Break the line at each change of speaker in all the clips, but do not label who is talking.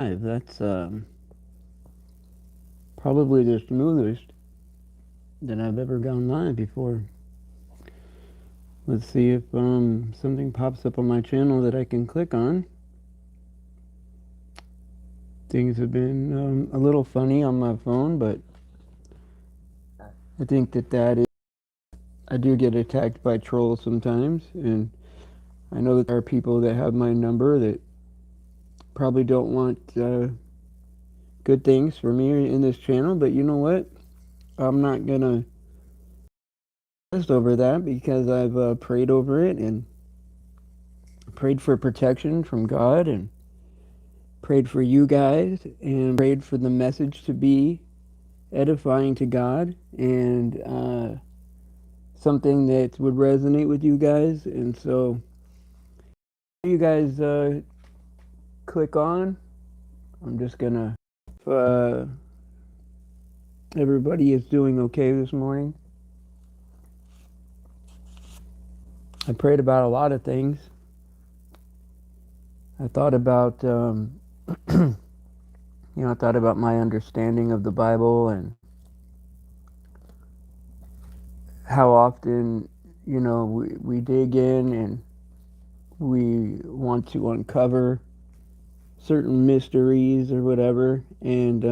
That's probably the smoothest that I've ever gone live before. Let's see if something pops up on my channel that I can click on. Things have been a little funny on my phone, but I think that is. I do get attacked by trolls sometimes, and I know that there are people that have my number that probably don't want good things for me in this channel. But you know what? I'm not gonna stress over that because I've prayed over it and prayed for protection from God and prayed for you guys and prayed for the message to be edifying to God and something that would resonate with you guys. And so you guys click on. I'm just gonna. Uh, everybody is doing okay this morning. I prayed about a lot of things. I thought about, I thought about my understanding of the Bible and how often, we dig in and we want to uncover certain mysteries or whatever. And,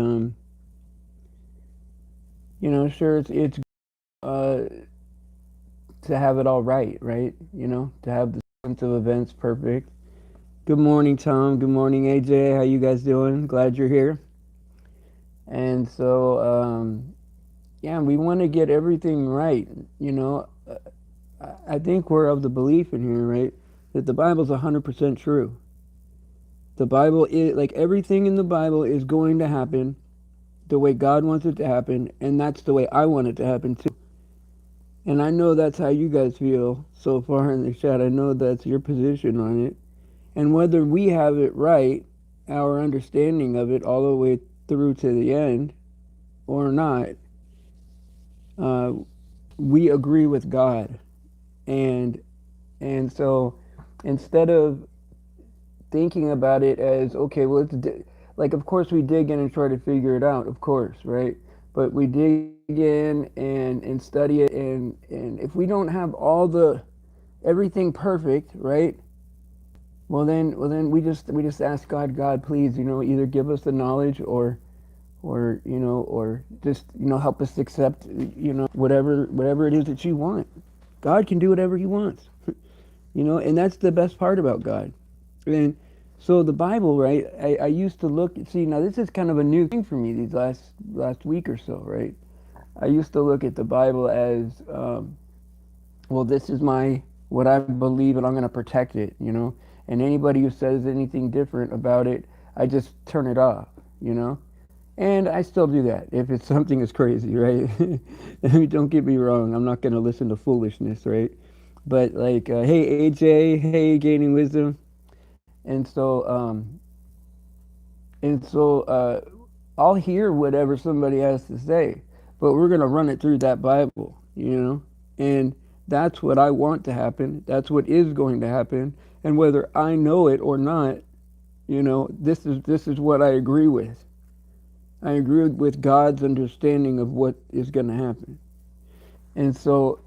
sure, it's uh, to have it all right, right? To have the sequence of events perfect. Good morning, Tom. Good morning, AJ. How you guys doing? Glad you're here. And so, yeah, we want to get everything right. I think we're of the belief in here, right, that the Bible's 100% true. The Bible is like everything in the Bible is going to happen the way God wants it to happen, and that's the way I want it to happen too. And I know that's how you guys feel so far in the chat. I know that's your position on it. And whether we have it right, our understanding of it all the way through to the end, or not, uh, we agree with God. And so instead of thinking about it as okay, well, like of course we dig in and try to figure it out, of course, right? But we dig in and study it, and if we don't have all the everything perfect, right? Well then we just ask God, God, please, either give us the knowledge or just help us accept whatever it is that you want. God can do whatever He wants, and that's the best part about God. And so the Bible, right? I used to look. See, now this is kind of a new thing for me these last week or so, right? I used to look at the Bible as, well, this is what I believe, and I'm going to protect it, And anybody who says anything different about it, I just turn it off, And I still do that if it's something is crazy, right? I mean, don't get me wrong. I'm not going to listen to foolishness, right? But like, hey AJ, hey Gaining Wisdom, and so I'll hear whatever somebody has to say, but we're gonna run it through that Bible, and that's what I want to happen. That's what is going to happen, and whether I know it or not, this is what I agree with. I agree with God's understanding of what is going to happen, and so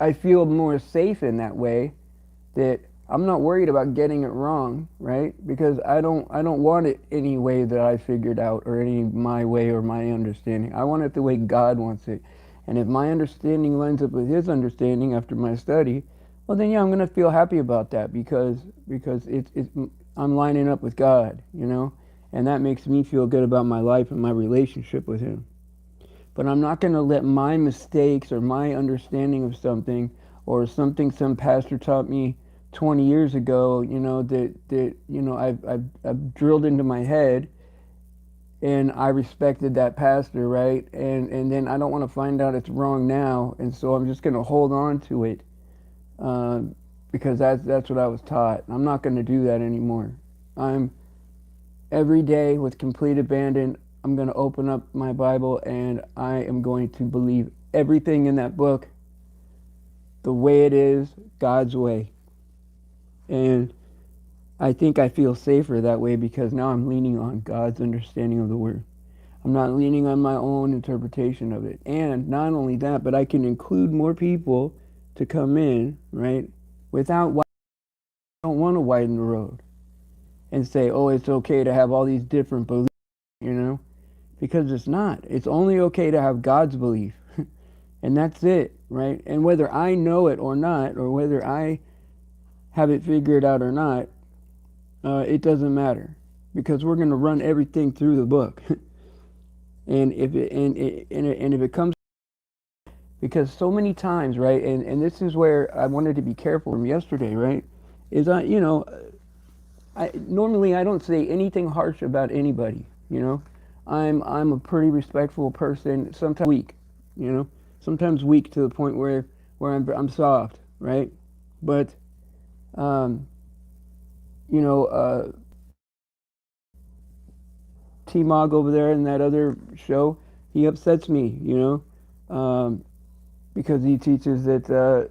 I feel more safe in that way that I'm not worried about getting it wrong, right? Because I don't want it any way that I figured out or any my way or my understanding. I want it the way God wants it. And if my understanding lines up with His understanding after my study, well then yeah, I'm gonna feel happy about that because I'm lining up with God, and that makes me feel good about my life and my relationship with Him. But I'm not going to let my mistakes or my understanding of something or something some pastor taught me 20 years ago, I've drilled into my head, and I respected that pastor, right? And then I don't want to find out it's wrong now, and so I'm just going to hold on to it uh, because that's what I was taught. I'm not going to do that anymore. I'm every day with complete abandon. I'm going to open up my Bible and I am going to believe everything in that book the way it is, God's way. And I think I feel safer that way because now I'm leaning on God's understanding of the word. I'm not leaning on my own interpretation of it. And not only that, but I can include more people to come in, right? Without, I don't want to widen the road and say, oh, it's okay to have all these different beliefs, you know? Because it's not. It's only okay to have God's belief. And that's it, right? And whether I know it or not, or whether I have it figured out or not, it doesn't matter. Because we're going to run everything through the book. And if it comes, because so many times, right, and this is where I wanted to be careful from yesterday, right, is normally I don't say anything harsh about anybody, you know. I'm a pretty respectful person, sometimes weak, you know, sometimes weak to the point where I'm soft, right? But um, you know, T-Mog over there in that other show, he upsets me, you know, because he teaches that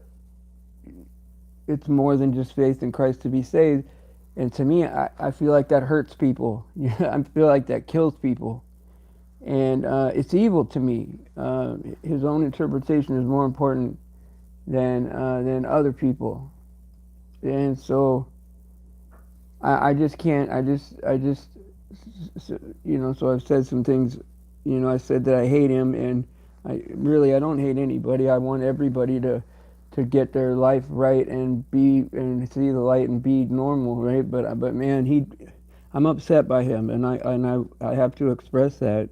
it's more than just faith in Christ to be saved. And to me, I feel like that hurts people. I feel like that kills people. And it's evil to me. His own interpretation is more important than other people. And so I just can't, you know, so I've said some things, you know, I said that I hate him, and I don't hate anybody. I want everybody to get their life right and and see the light and be normal, right? But man, I'm upset by him, and I have to express that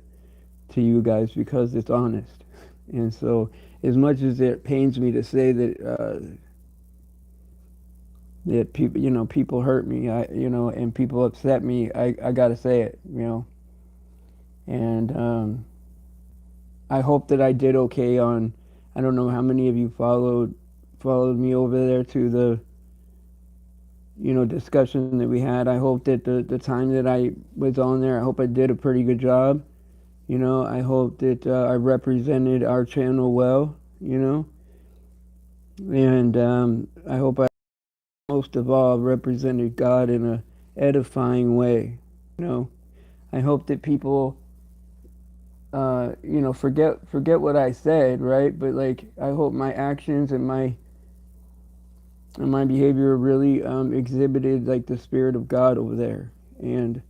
to you guys because it's honest. And so, as much as it pains me to say that people, you know, people hurt me, and people upset me, I gotta say it, you know. And I hope that I did okay on. I don't know how many of you followed me over there to the, you know, discussion that we had. I hope that the time that I was on there, I hope I did a pretty good job. You know, I hope that I represented our channel well, you know, and I hope I most of all represented God in a edifying way. You know, I hope that people, you know, forget what I said, right? But like, I hope my actions and my behavior really exhibited like the spirit of God over there, and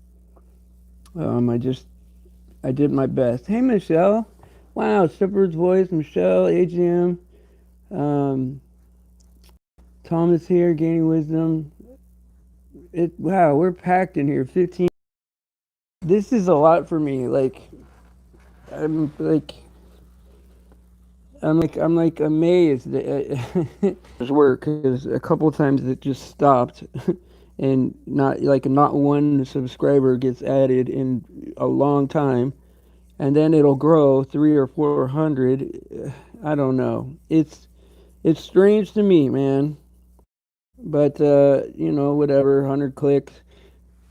I did my best. Hey, Michelle. Wow, Shepherd's Voice, Michelle, AGM, um, Thomas here, Gaining Wisdom. Wow, we're packed in here. 15. This is a lot for me. I'm like, I'm like amazed at his work because a couple of times it just stopped, and not one subscriber gets added in a long time, and then it'll grow 300 or 400. I don't know. It's strange to me, man. But you know, whatever. 100 clicks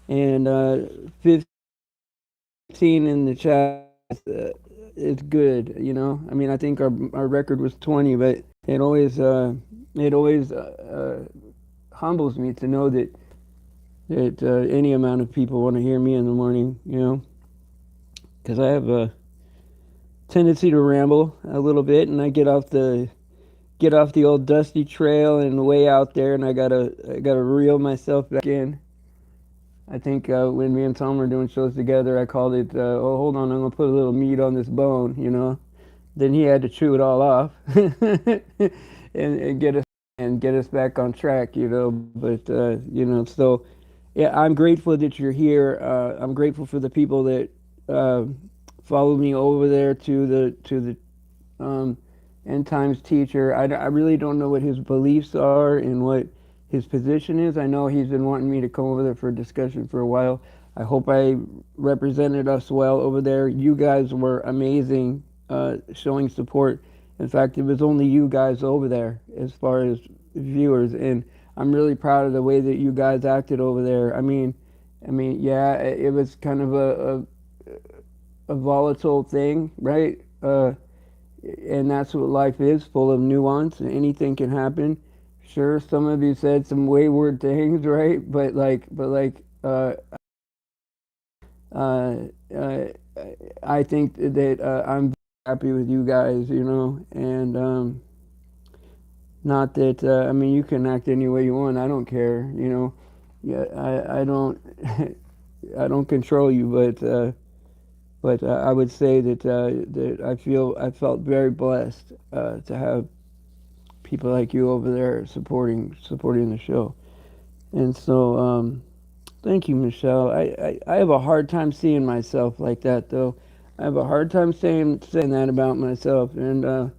and 15 in the chat. It's good, you know. I mean, I think our record was 20, but it always humbles me to know that any amount of people want to hear me in the morning, you know, because I have a tendency to ramble a little bit, and I get off the old dusty trail and way out there, and I gotta reel myself back in. I think when me and Tom were doing shows together, I called it, "Oh, hold on, I'm gonna put a little meat on this bone," you know. Then he had to chew it all off and get us back on track, you know. But you know, so yeah, I'm grateful that you're here. I'm grateful for the people that uh, followed me over there to the end times teacher. I really don't know what his beliefs are and what his position is. I know he's been wanting me to come over there for a discussion for a while. I hope I represented us well over there. You guys were amazing, showing support. In fact, it was only you guys over there as far as viewers, and I'm really proud of the way that you guys acted over there. Yeah, it was kind of a volatile thing, right? And that's what life is, full of nuance, and anything can happen. sure, some of you said some wayward things, right? Uh, uh, I think that I'm happy with you guys, and not that I mean you can act any way you want. I don't care. Yeah, I don't I don't control you, but I would say that I felt very blessed to have people like you over there supporting the show. And so thank you, Michelle. I have a hard time seeing myself like that, though. I have a hard time saying that about myself, and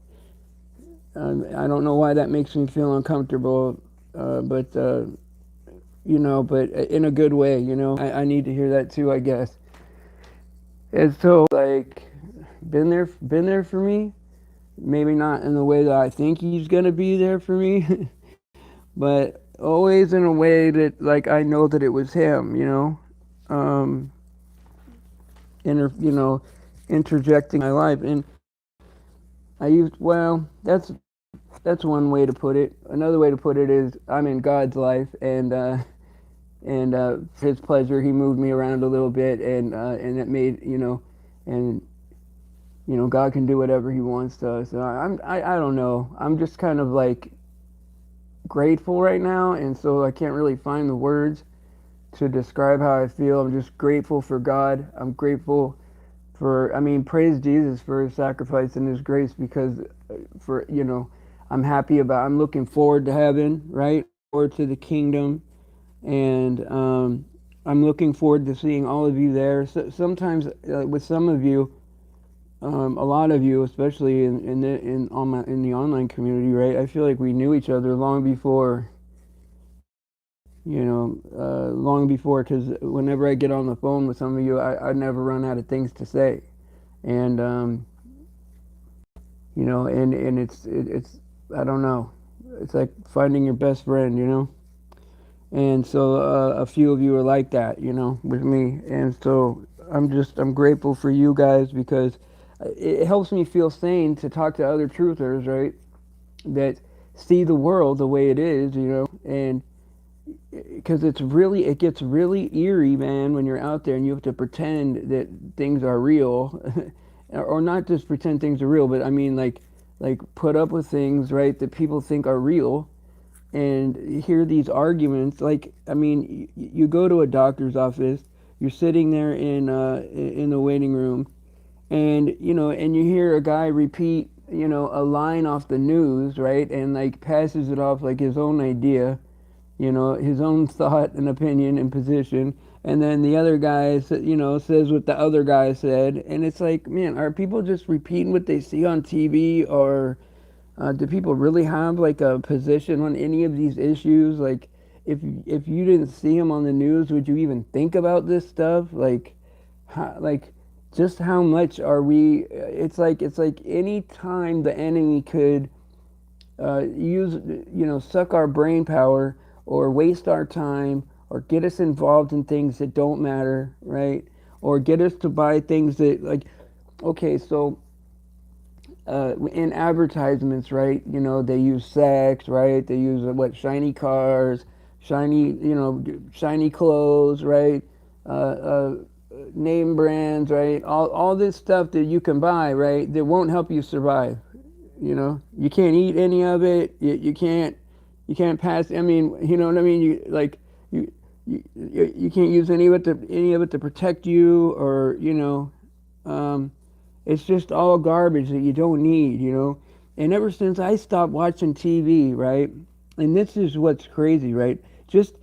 I don't know why that makes me feel uncomfortable, but but in a good way. I need to hear that too, I guess. And so, like, been there for me. Maybe not in the way that I think he's gonna be there for me, but always in a way that, like, I know that it was him. Um, interjecting my life, and I used well. That's one way to put it. Another way to put it is I'm in God's life, and for His pleasure, He moved me around a little bit, and it made and God can do whatever He wants to us. So I don't know. I'm just kind of like grateful right now, and so I can't really find the words to describe how I feel. I'm just grateful for God. I'm grateful I mean, praise Jesus for His sacrifice and His grace, because I'm looking forward to heaven, right? Forward to the kingdom, and I'm looking forward to seeing all of you there. So, sometimes with some of you, a lot of you, especially in the online community, right? I feel like we knew each other long before, because whenever I get on the phone with some of you, I never run out of things to say, and and it's I don't know, it's like finding your best friend. And so a few of you are like that, with me, and so I'm grateful for you guys, because it helps me feel sane to talk to other truthers, right? That see the world the way it is, and because it gets really eerie, man, when you're out there and you have to pretend that things are real, or not just pretend things are real, but I mean like put up with things, right, that people think are real, and hear these arguments. Like, I mean, you go to a doctor's office, you're sitting there in the waiting room, and you hear a guy repeat a line off the news, right, and like passes it off like his own idea, his own thought and opinion and position, and then the other guy, says what the other guy said, and it's like, man, are people just repeating what they see on TV, or do people really have like a position on any of these issues? Like, if you didn't see them on the news, would you even think about this stuff? Like, just how much are we? It's like any time the enemy could suck our brain power, or waste our time, or get us involved in things that don't matter, right? Or get us to buy things that, like, okay, so in advertisements, right? They use sex, right? They use shiny cars, shiny clothes, right? Name brands, right? All this stuff that you can buy, right? That won't help you survive. You can't eat any of it. You can't pass. I mean, you know what I mean. You can't use any of it to protect you, or um, it's just all garbage that you don't need. And ever since I stopped watching TV, right, and this is what's crazy, right? Just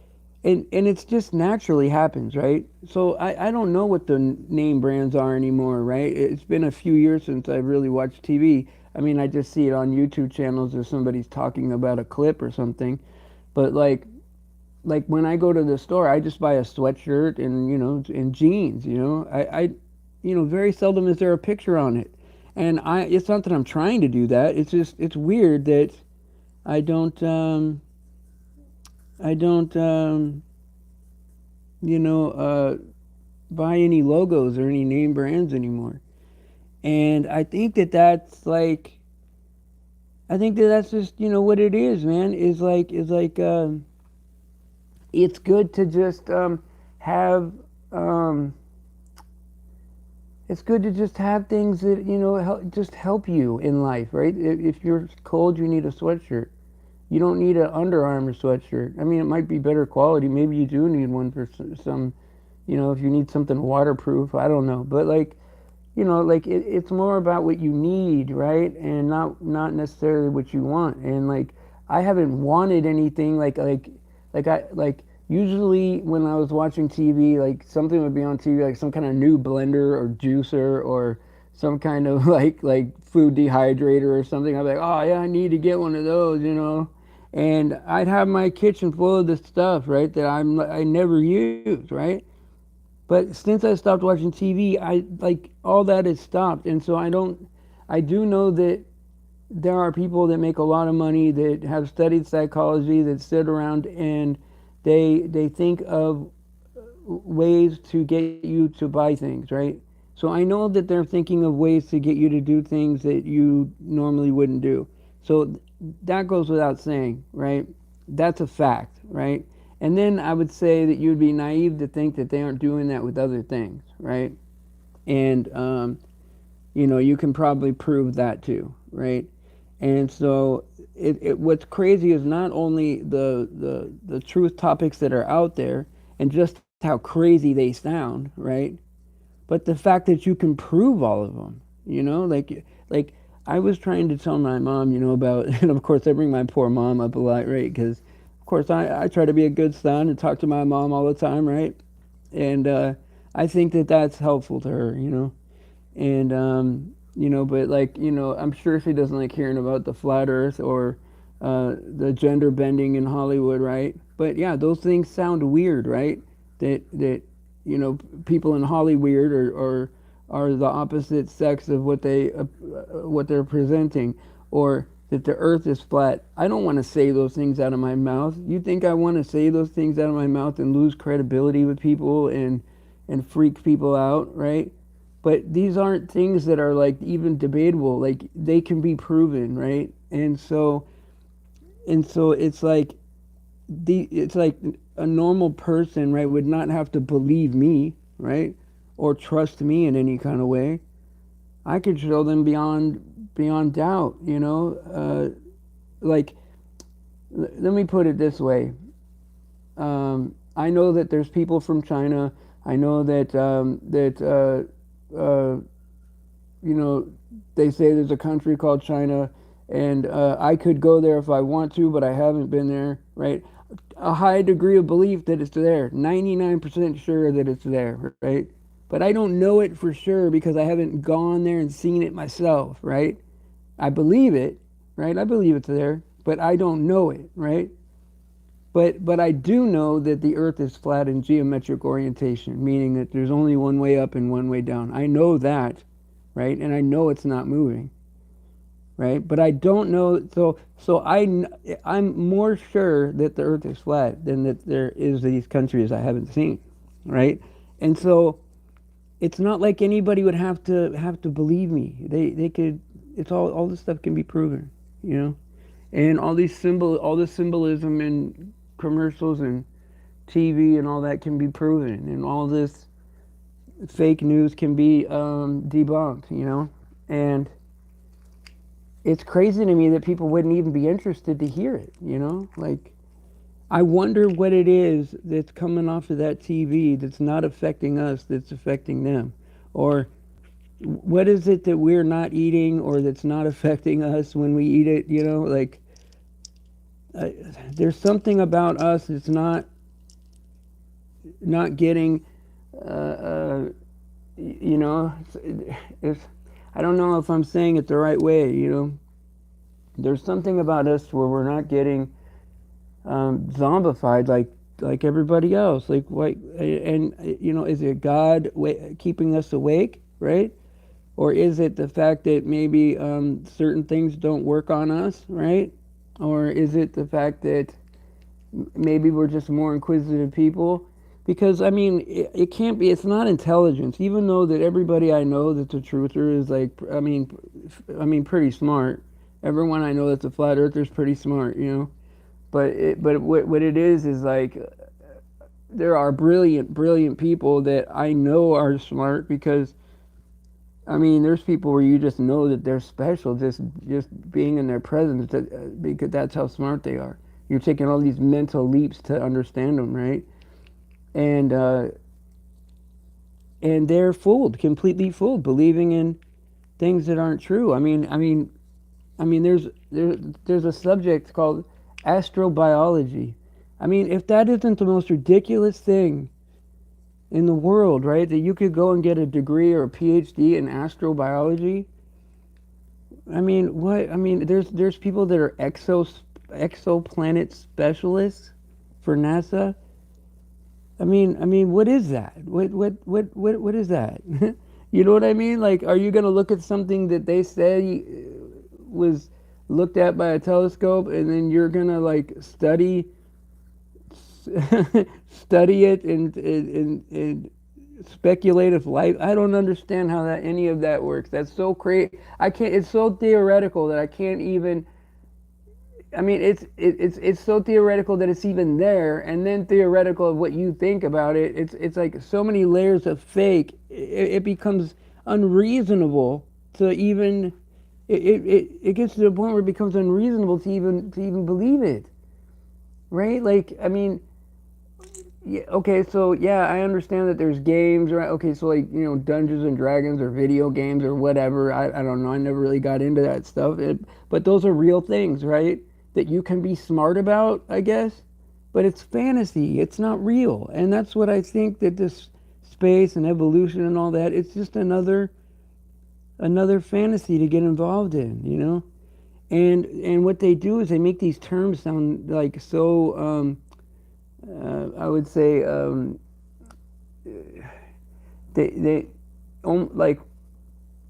and it's just naturally happens, right? So I don't know what the name brands are anymore, right? It's been a few years since I've really watched TV. I mean, I just see it on YouTube channels if somebody's talking about a clip or something. But like when I go to the store, I just buy a sweatshirt and jeans. Very seldom is there a picture on it, and it's not that I'm trying to do that. It's just it's weird that I don't buy any logos or any name brands anymore. And I think that that's like, I think that that's just what it is, man. It's good to just have um, it's good to just have things that just help you in life, right? If you're cold, you need a sweatshirt. You don't need an Under Armour sweatshirt. I mean, it might be better quality. Maybe you do need one for some, if you need something waterproof. I don't know, but like, it's more about what you need, right? And not necessarily what you want. And like, I haven't wanted anything like usually when I was watching TV, like something would be on TV, like some kind of new blender or juicer or some kind of like food dehydrator or something. I'd be like, oh yeah, I need to get one of those. And I'd have my kitchen full of this stuff, right, that I never use, right? But since I stopped watching TV, I like all that has stopped, and so I do know that there are people that make a lot of money that have studied psychology that sit around and they think of ways to get you to buy things, right? So I know that they're thinking of ways to get you to do things that you normally wouldn't do. So that goes without saying, right? That's a fact, right? And then I would say that you'd be naive to think that they aren't doing that with other things, right? And you can probably prove that too, right? And so what's crazy is not only the truth topics that are out there and just how crazy they sound, right? But the fact that you can prove all of them, like I was trying to tell my mom, about, and of course I bring my poor mom up a lot, right? Because of course I try to be a good son and talk to my mom all the time, right? And I think that that's helpful to her. And but like I'm sure she doesn't like hearing about the flat earth or the gender bending in Hollywood, right? But yeah, those things sound weird, right? That people in Hollywood are the opposite sex of what they're presenting, or that the earth is flat. I don't want to say those things out of my mouth. You think I want to say those things out of my mouth and lose credibility with people and freak people out, right? But these aren't things that are like even debatable. Like they can be proven, right? And so it's like a normal person, right, would not have to believe me, right, or trust me in any kind of way. I could show them beyond doubt. Like let me put it this way. I know that there's people from China. I know uh, they say there's a country called China, and I could go there if I want to, but I haven't been there, right? A high degree of belief that it's there, 99% sure that it's there, right? But I don't know it for sure because I haven't gone there and seen it myself, right? I believe it, right? I believe it's there, but I don't know it, right? But I do know that the Earth is flat in geometric orientation, meaning that there's only one way up and one way down. I know that, right? And I know it's not moving, right? But I don't know. I'm more sure that the Earth is flat than that there is these countries I haven't seen, right? And so it's not like anybody would have to believe me. They could. It's all this stuff can be proven, and all this symbolism in commercials and TV and all that can be proven, and all this fake news can be debunked, and it's crazy to me that people wouldn't even be interested to hear it, like I wonder what it is that's coming off of that TV that's not affecting us, that's affecting them, or what is it that we're not eating or that's not affecting us when we eat it, like uh, there's something about us that's not getting uh, uh, you know it's I don't know if I'm saying it the right way. There's something about us where we're not getting zombified like everybody else, and is it God keeping us awake, right? Or is it the fact that maybe certain things don't work on us, right? Or is it the fact that maybe we're just more inquisitive people? Because I mean, it can't be. It's not intelligence. Even though that everybody I know that's a truther is like, I mean, pretty smart. Everyone I know that's a flat earther is pretty smart, you know. But what it is like there are brilliant people that I know are smart because I mean, there's people where you just know that they're special just being in their presence because that's how smart they are. You're taking all these mental leaps to understand them, right? And uh, and they're fooled, completely fooled, believing in things that aren't true. I mean, there's a subject called astrobiology. I mean, if that isn't the most ridiculous thing in the world, right? That you could go and get a degree or a PhD in astrobiology. I mean, what? I mean, there's people that are exoplanet specialists for NASA. I mean, what is that? What is that? You know what I mean? Like, are you gonna look at something that they say was looked at by a telescope, and then you're gonna like study it and speculate if life. I don't understand how that any of that works. That's so crazy. I can't. It's so theoretical that I can't even. I mean, it's so theoretical that it's even there, and then theoretical of what you think about it. It's like so many layers of fake. It becomes unreasonable to even. It gets to the point where it becomes unreasonable to even believe it, right? Like I mean, yeah, okay, so yeah, I understand that there's games, right? Okay, so like, Dungeons and Dragons or video games or whatever. I don't know. I never really got into that stuff. But those are real things, right? That you can be smart about, I guess. But it's fantasy. It's not real. And that's what I think that this space and evolution and all that, it's just another fantasy to get involved in, you know? And what they do is they make these terms sound like so I would say they like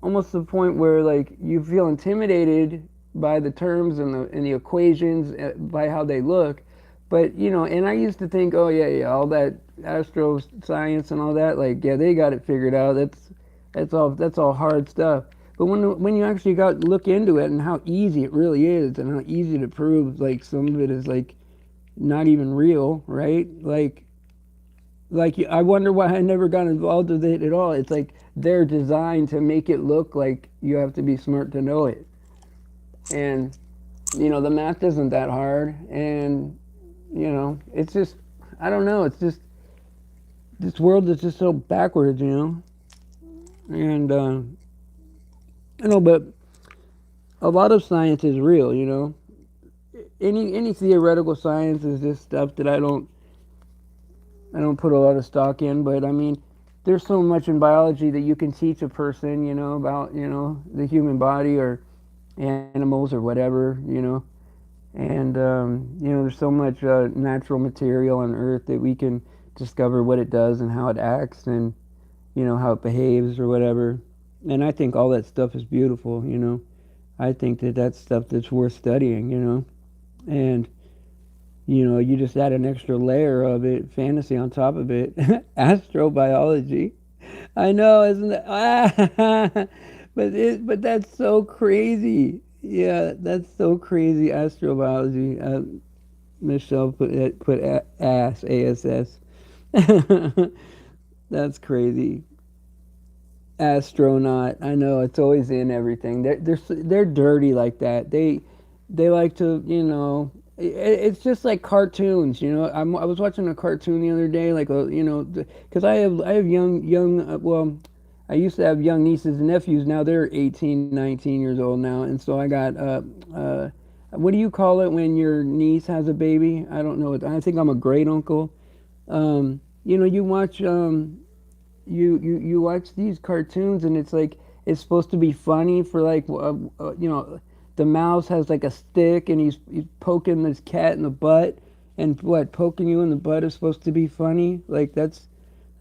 almost to the point where like you feel intimidated by the terms and the equations by how they look, but and I used to think, oh yeah, all that astro science and all that, like yeah, they got it figured out. That's all hard stuff. But when you actually look into it and how easy it really is and how easy to prove, like some of it is like not even real, right? Like I wonder why I never got involved with it at all. It's like they're designed to make it look like you have to be smart to know it. And the math isn't that hard, and it's just I don't know, it's just this world is just so backwards, And but a lot of science is real, Any theoretical science is just stuff that I don't put a lot of stock in, but I mean, there's so much in biology that you can teach a person, about, the human body or animals or whatever, and, there's so much natural material on Earth that we can discover what it does and how it acts and, how it behaves or whatever. And I think all that stuff is beautiful, I think that that's stuff that's worth studying, and you just add an extra layer of it, fantasy on top of it, astrobiology. I know, isn't it? But that's so crazy. Yeah, that's so crazy. Astrobiology. Michelle put ass ass. That's crazy. Astronaut. I know it's always in everything. They're dirty like that. They like to, it's just like cartoons, I was watching a cartoon the other day, like because I have young well, I used to have young nieces and nephews. Now they're 18, 19 years old now, and so I got what do you call it when your niece has a baby? I don't know. I think I'm a great uncle. You watch you watch these cartoons, and it's like it's supposed to be funny for like the mouse has like a stick and he's poking this cat in the butt, and what poking you in the butt is supposed to be funny, like that's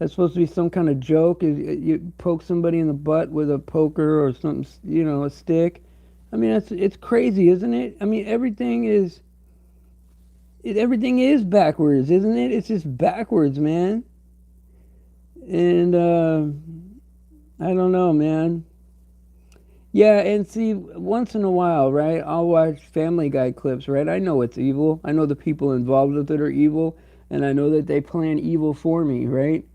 supposed to be some kind of joke. You poke somebody in the butt with a poker or something, a stick. I mean, it's crazy, isn't it? I mean, everything is backwards, isn't it? It's just backwards, man. And I don't know, man. Yeah, and see, once in a while, right, I'll watch Family Guy clips, right? I know it's evil. I know the people involved with it are evil, and I know that they plan evil for me, right?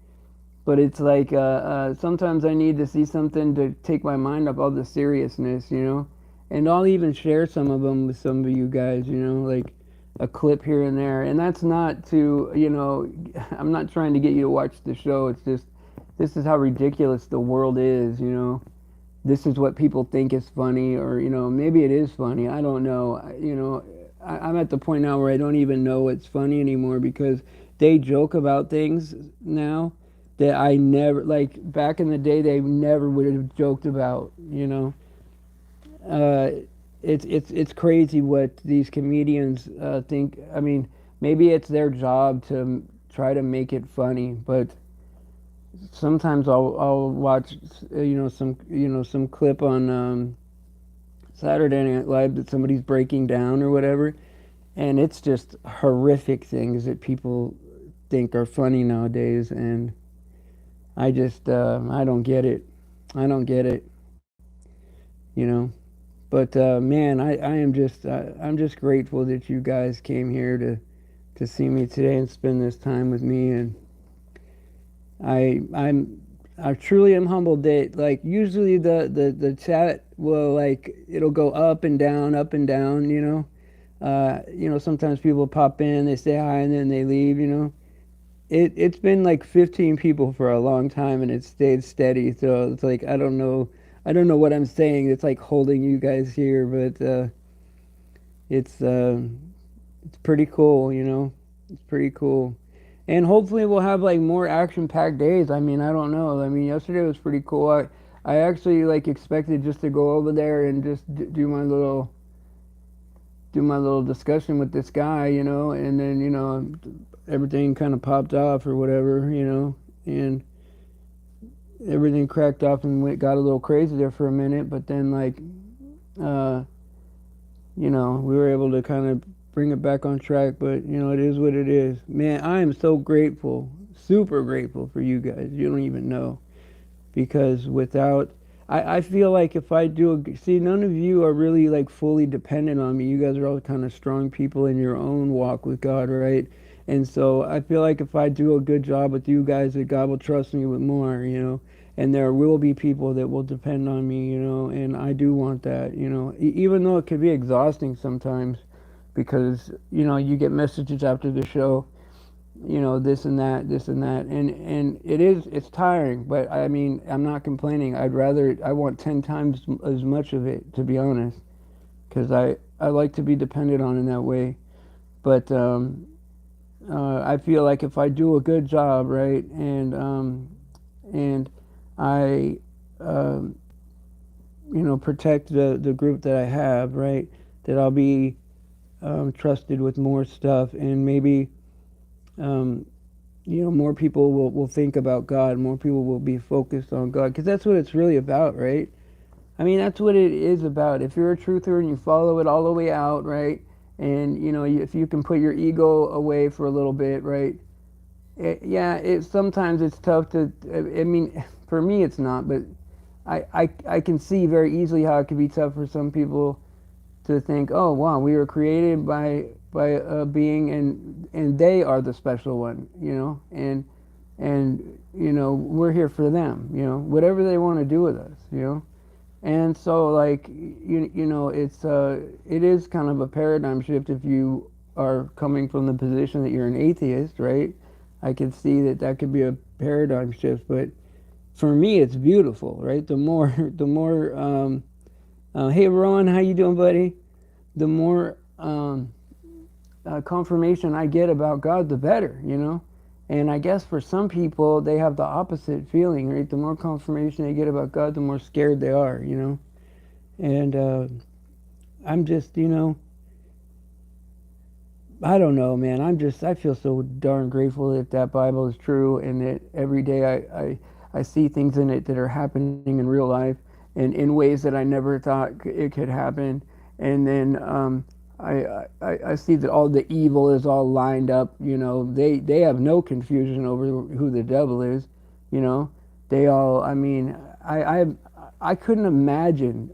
But it's like sometimes I need to see something to take my mind off all the seriousness, you know? And I'll even share some of them with some of you guys, you know, like a clip here and there. And that's not to, you know, I'm not trying to get you to watch the show. It's just, this is how ridiculous the world is, you know? This is what people think is funny, or you know, maybe it is funny. I don't know. You know, I'm at the point now where I don't even know it's funny anymore because they joke about things now that I never, like back in the day, they never would have joked about. You know, uh, it's crazy what these comedians think. I mean, maybe it's their job to try to make it funny, but sometimes I'll watch some clip on Saturday Night Live that somebody's breaking down or whatever, and it's just horrific things that people think are funny nowadays, and I don't get it. I don't get it, you know. But man, I am just I'm just grateful that you guys came here to see me today and spend this time with me, and I truly am humbled that like usually the chat will like it'll go up and down, you know. You know, sometimes people pop in, they say hi, and then they leave, you know. It's been like 15 people for a long time, and it stayed steady. So it's like I don't know what I'm saying. It's like holding you guys here, but it's uh, it's pretty cool, you know. It's pretty cool. And hopefully we'll have like more action-packed days. I mean, I don't know. I mean, yesterday was pretty cool. I actually like expected just to go over there and just do my little discussion with this guy, you know, and then, you know, everything kind of popped off or whatever, you know, and everything cracked off and got a little crazy there for a minute, but then like uh you know, we were able to kind of bring it back on track, but you know, it is what it is. Man, I am so grateful, super grateful for you guys. You don't even know. Because without, I feel like if I do, see, none of you are really like fully dependent on me. You guys are all kind of strong people in your own walk with God, right? And so I feel like if I do a good job with you guys, that God will trust me with more, you know. And there will be people that will depend on me, you know, and I do want that, you know, even though it can be exhausting sometimes because, you know, you get messages after the show, you know, this and that, and it's tiring, but I mean, I'm not complaining. I want 10 times as much of it, to be honest, because I like to be dependent on in that way. But I feel like if I do a good job, right, and I um, you know, protect the group that I have, right, that I'll be trusted with more stuff, and maybe um, you know, more people will think about God, more people will be focused on God, because that's what it's really about, right? I mean, that's what it is about. If you're a truther and you follow it all the way out, right, and you know, if you can put your ego away for a little bit, right, yeah, sometimes it's tough to. I mean, for me, it's not, but I can see very easily how it could be tough for some people to think, oh wow, we were created by a being, and they are the special one, you know, and you know, we're here for them, you know, whatever they want to do with us, you know. And so like you know, it is kind of a paradigm shift if you are coming from the position that you're an atheist, right? I could see that that could be a paradigm shift, but for me it's beautiful, right? Hey Ron, how you doing, buddy? The more confirmation I get about God, the better, you know. And I guess for some people, they have the opposite feeling, right? The more confirmation they get about God, the more scared they are, you know. And I'm just, you know, I don't know, man. I feel so darn grateful that that Bible is true, and that every day I see things in it that are happening in real life, and in ways that I never thought it could happen. And then I see that all the evil is all lined up. You know, they have no confusion over who the devil is. You know, they all. I mean, I I couldn't imagine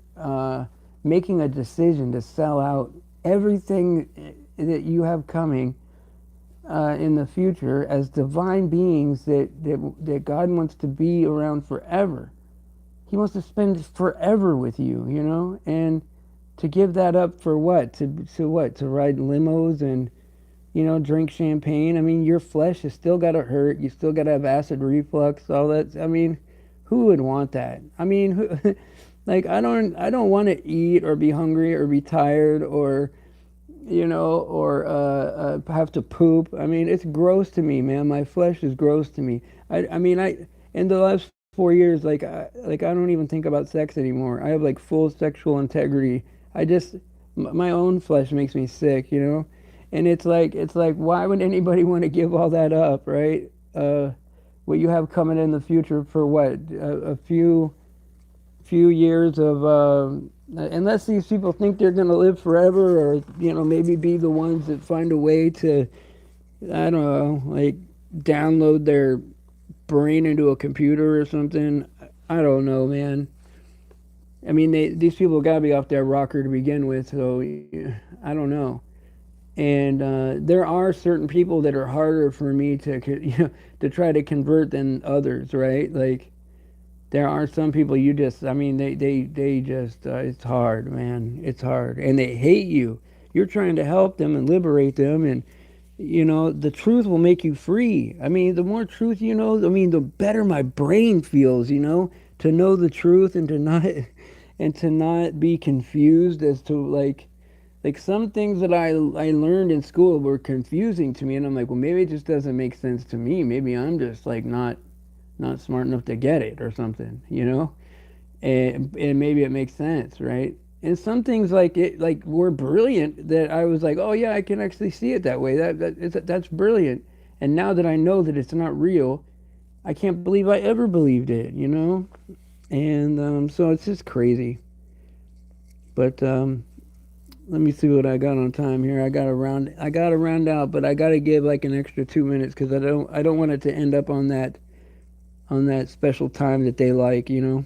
making a decision to sell out everything that you have coming in the future as divine beings that God wants to be around forever. He wants to spend forever with you, you know, and to give that up for what? To what? To ride limos and, you know, drink champagne. I mean, your flesh has still got to hurt. You still got to have acid reflux. All that. I mean, who would want that? I mean, like I don't want to eat or be hungry or be tired or, you know, or have to poop. I mean, it's gross to me, man. My flesh is gross to me. I mean, in the last 4 years, like I don't even think about sex anymore. I have like full sexual integrity. I just my own flesh makes me sick, you know, and it's like why would anybody want to give all that up, right? What you have coming in the future for what a few years of unless these people think they're going to live forever, or you know, maybe be the ones that find a way to, I don't know, like download their brain into a computer or something. I don't know, man. I mean, these people got to be off their rocker to begin with, so I don't know. And there are certain people that are harder for me to you know, to try to convert than others, right? Like there are some people you just, I mean, they just, it's hard, man. It's hard. And they hate you. You're trying to help them and liberate them. And, you know, the truth will make you free. I mean, the more truth you know, I mean, the better my brain feels, you know, to know the truth and to not, and to not be confused as to like some things that I learned in school were confusing to me. And I'm like, well, maybe it just doesn't make sense to me. Maybe I'm just like not smart enough to get it or something, you know? And maybe it makes sense, right? And some things like it like were brilliant that I was like, oh yeah, I can actually see it that way. That's brilliant. And now that I know that it's not real, I can't believe I ever believed it, you know? And so it's just crazy. But let me see what I got on time here. I got to round out, but I got to give like an extra 2 minutes because I don't want it to end up on that special time that they like, you know?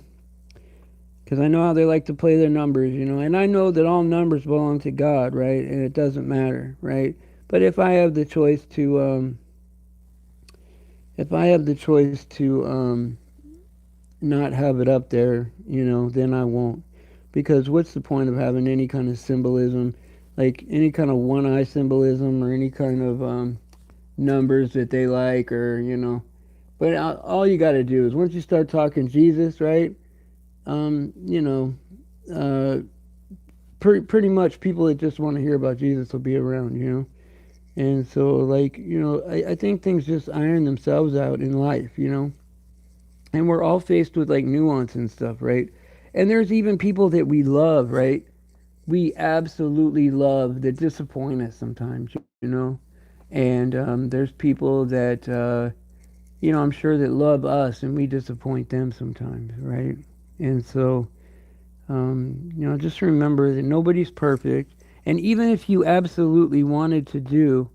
Because I know how they like to play their numbers, you know? And I know that all numbers belong to God, right? And it doesn't matter, right? But if I have the choice to not have it up there, you know, then I won't. Because what's the point of having any kind of symbolism, like any kind of one eye symbolism or any kind of numbers that they like, or, you know? But all you got to do is once you start talking Jesus, right? You know, uh, pretty much people that just want to hear about Jesus will be around, you know. And so, like, you know, I think things just iron themselves out in life, you know. And we're all faced with like nuance and stuff, right? And there's even people that we love, right? We absolutely love that disappoint us sometimes, you know. And there's people that you know, I'm sure that love us and we disappoint them sometimes, right? And so, you know, just remember that nobody's perfect. And even if you absolutely wanted to do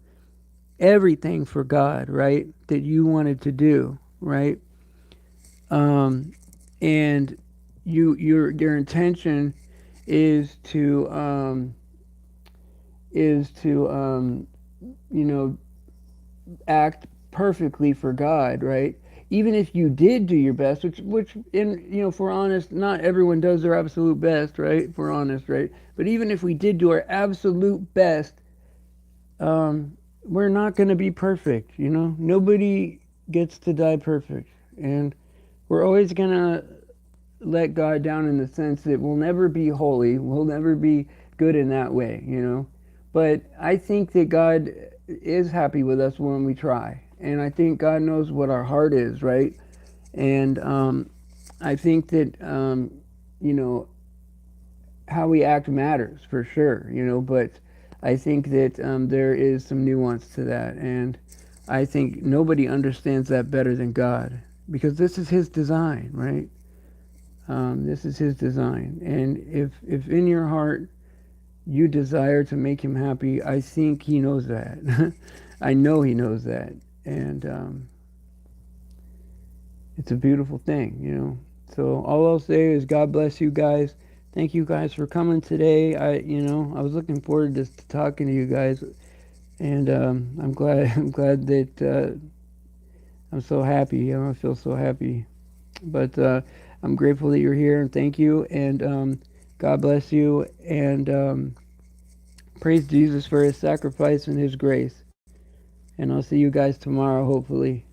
everything for God, right, that you wanted to do, right, um, and your intention is to you know, act perfectly for God, right? Even if you did do your best, which in, you know, if we're honest, not everyone does their absolute best, right? If we're honest, right? But even if we did do our absolute best, we're not going to be perfect, you know? Nobody gets to die perfect. And we're always going to let God down in the sense that we'll never be holy, we'll never be good in that way, you know? But I think that God is happy with us when we try. And I think God knows what our heart is, right? And I think that, you know, how we act matters for sure, you know, but I think that there is some nuance to that. And I think nobody understands that better than God because this is His design, right? This is His design. And if in your heart you desire to make Him happy, I think He knows that. I know He knows that. And it's a beautiful thing, you know. So all I'll say is God bless you guys. Thank you guys for coming today. I was looking forward to talking to you guys, and I'm glad. I'm glad that I'm so happy. I feel so happy. But I'm grateful that you're here, and thank you. And God bless you. And praise Jesus for His sacrifice and His grace. And I'll see you guys tomorrow, hopefully.